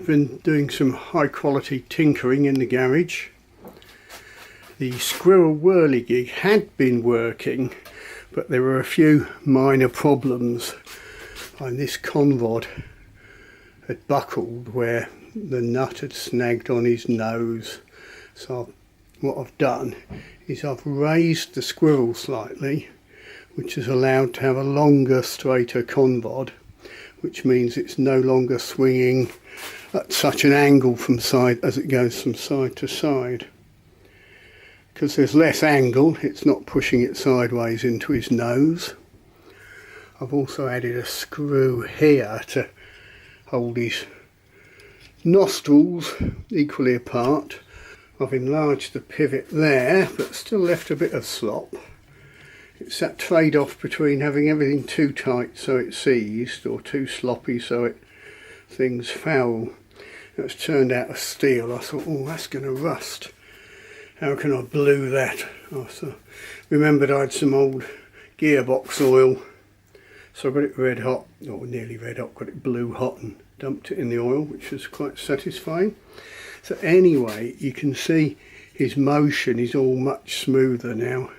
I've been doing some high quality tinkering in the garage. The squirrel whirligig had been working, but there were a few minor problems, and this convod had buckled where the nut had snagged on his nose. So what I've done is I've raised the squirrel slightly, which is allowed to have a longer, straighter convod, which means it's no longer swinging at such an angle from side as it goes from side to side. Because there's less angle, it's not pushing it sideways into his nose. I've also added a screw here to hold his nostrils equally apart. I've enlarged the pivot there, but still left a bit of slop. It's that trade-off between having everything too tight so it's seized, or too sloppy so things foul. It's turned out of steel. I thought, oh, that's going to rust. How can I blue that? I remembered I had some old gearbox oil, so I got it red hot, or nearly red hot, got it blue hot and dumped it in the oil, which was quite satisfying. So anyway, you can see his motion is all much smoother now.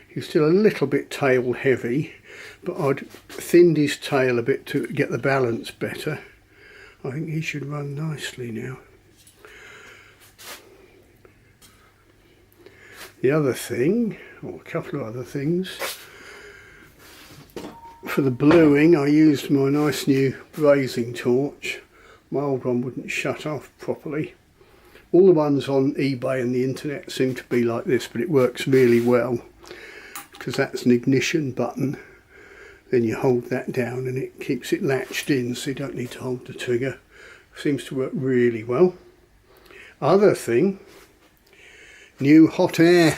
He's still a little bit tail heavy, but I'd thinned his tail a bit to get the balance better. I think he should run nicely now. The other thing, or a couple of other things, for the bluing I used my nice new brazing torch. My old one wouldn't shut off properly. All the ones on eBay and the internet seem to be like this, but it works really well, because that's an ignition button. Then you hold that down and it keeps it latched in, so you don't need to hold the trigger. Seems to work really well. Other thing, new hot air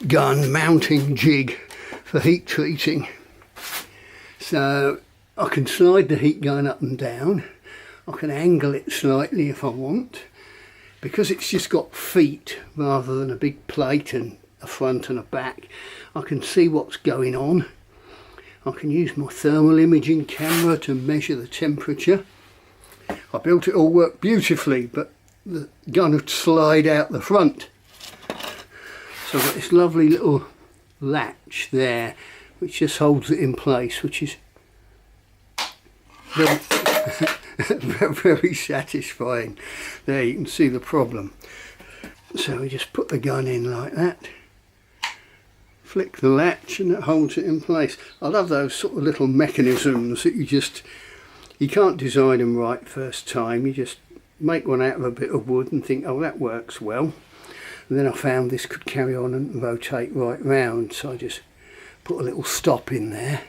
gun mounting jig for heat treating. So I can slide the heat gun up and down. I can angle it slightly if I want. Because it's just got feet rather than a big plate and a front and a back, I can see what's going on. I can use my thermal imaging camera to measure the temperature. I built it all work beautifully, but the gun would slide out the front. So I've got this lovely little latch there which just holds it in place, which is very, very satisfying. There you can see the problem. So we just put the gun in like that, flick the latch and it holds it in place. I love those sort of little mechanisms that you can't design them right first time. You just make one out of a bit of wood and think, oh, that works well. And then I found this could carry on and rotate right round, so I just put a little stop in there.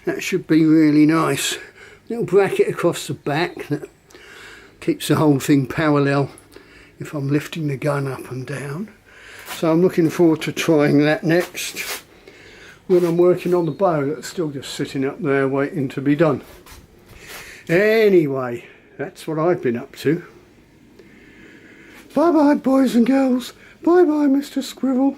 That should be really nice. Little bracket across the back that keeps the whole thing parallel if I'm lifting the gun up and down. So I'm looking forward to trying that next when I'm working on the bow that's still just sitting up there waiting to be done. Anyway, that's what I've been up to. Bye bye boys and girls. Bye bye Mr. Squirrel.